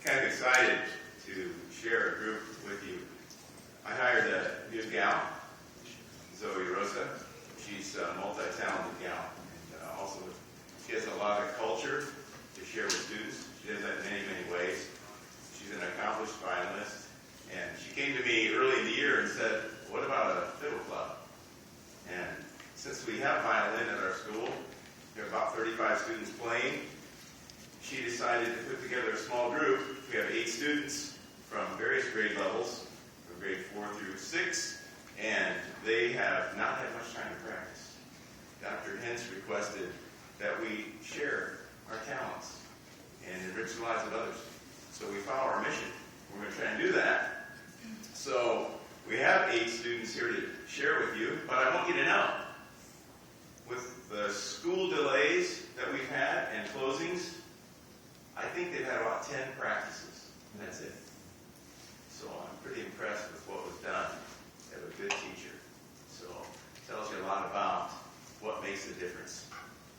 kind of excited to share a group with you. I hired a new gal, Zoe Rosa. She's a multi-talented gal. And also, she has a lot of culture to share with students. She does that in many, many ways. She's an accomplished violinist. And she came to me early in the year and said, what about a fiddle club? And since we have violin at our school, we have about 35 students playing, she decided to put together a small group. We have 8 students from various grade levels, from grade 4 through 6, and they have not had much time to practice. Dr. Hentz requested that we share our talents and enrich the lives of others. So we follow our mission. We're going to try and do that. So we have 8 students here to share with you, but I want you to know, with the school delays that we've had and closings, I think they've had about 10 practices, and that's it. So I'm pretty impressed with what was done. They have a good teacher. So it tells you a lot about what makes a difference.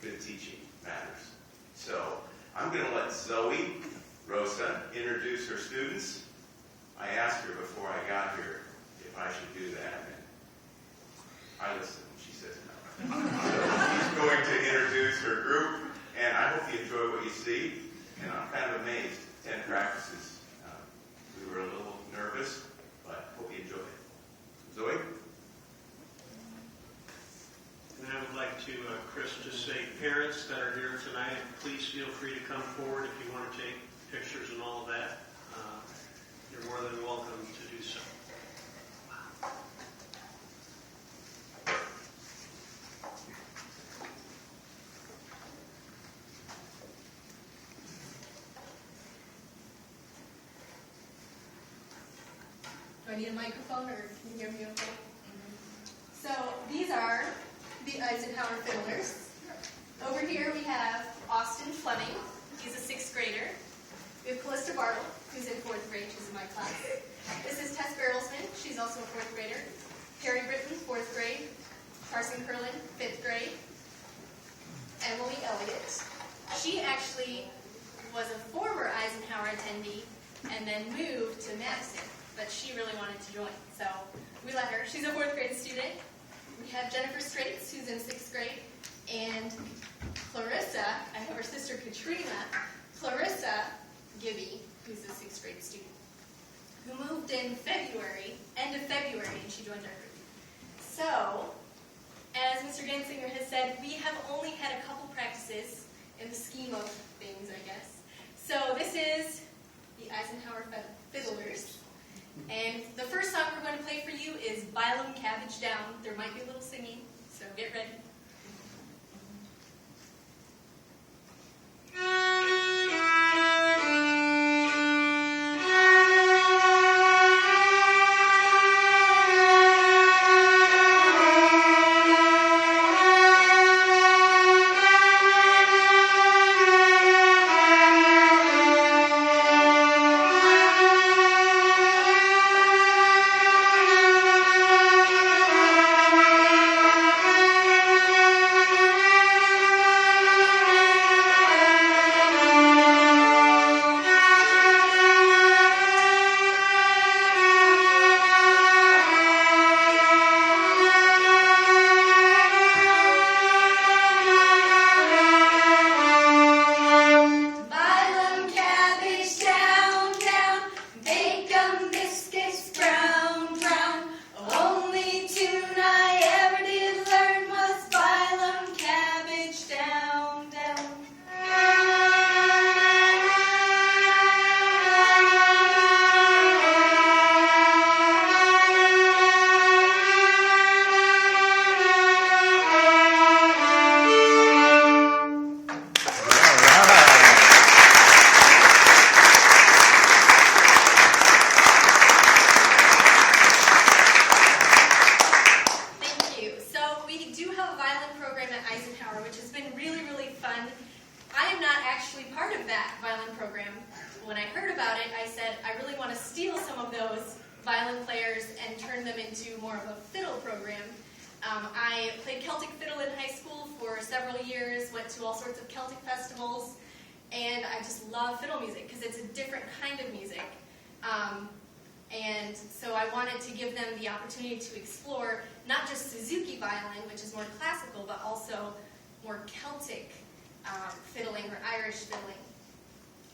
Good teaching matters. So I'm going to let Zoe Rosa introduce her students. I asked her before I got here if I should do that, and I listened. She says no. So she's going to introduce her group, and I hope you enjoy what you see. And I'm kind of amazed. 10 practices. We were a little nervous, but hope you enjoy it. Zoe? And I would like to, Chris, just say, parents that are here tonight, please feel free to come forward if you want to take pictures and all of that. You're more than welcome to do so. Do I need a microphone, or can you hear me okay? So these are the Eisenhower Fiddlers. Over here we have Austin Fleming. He's a 6th grader. We have Callista Bartle, who's in 4th grade. She's in my class. This is Tess Bertelsman. She's also a 4th grader. Harry Britton, 4th grade. Carson Curlin, 5th grade. Emily Elliott. She actually was a former Eisenhower attendee and then moved to Madison, but she really wanted to join, so we let her. She's a 4th grade student. We have Jennifer Straits, who's in 6th grade, and Clarissa, I have her sister Katrina, Clarissa Gibby, who's a 6th grade student, who moved in February, end of February, and she joined our group. So, as Mr. Dansinger has said, we have only had a couple practices in the scheme of things, I guess. So this is the Eisenhower Fiddlers. And the first song we're going to play for you is Bylum Cabbage Down. There might be a little singing, so get ready. violin players and turn them into more of a fiddle program. I played Celtic fiddle in high school for several years, went to all sorts of Celtic festivals, and I just love fiddle music because it's a different kind of music. And so I wanted to give them the opportunity to explore not just Suzuki violin, which is more classical, but also more Celtic fiddling or Irish fiddling.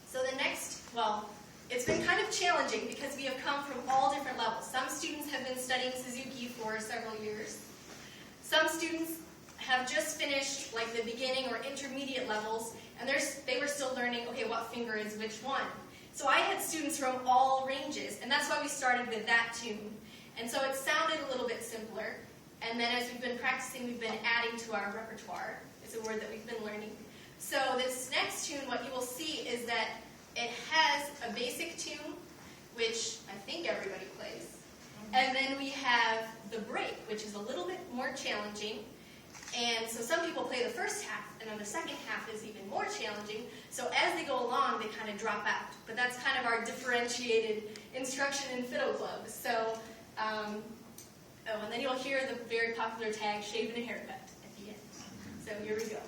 So the next, well, it's been kind of challenging because we have come from all different levels. Some students have been studying Suzuki for several years. Some students have just finished like the beginning or intermediate levels, and they were still learning, okay, what finger is which one. So I had students from all ranges, and that's why we started with that tune. And so it sounded a little bit simpler, and then as we've been practicing, we've been adding to our repertoire. It's a word that we've been learning. So this next tune, what you will see is that it has a basic tune, which I think everybody plays. And then we have the break, which is a little bit more challenging. And so some people play the first half, and then the second half is even more challenging. So as they go along, they kind of drop out. But that's kind of our differentiated instruction in fiddle clubs. So, and then you'll hear the very popular tag, shave and a haircut, at the end. So here we go.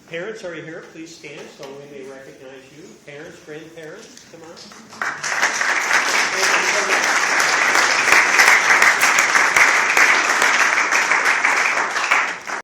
Parents, are you here? Please stand so we may recognize you. Parents, grandparents, come on.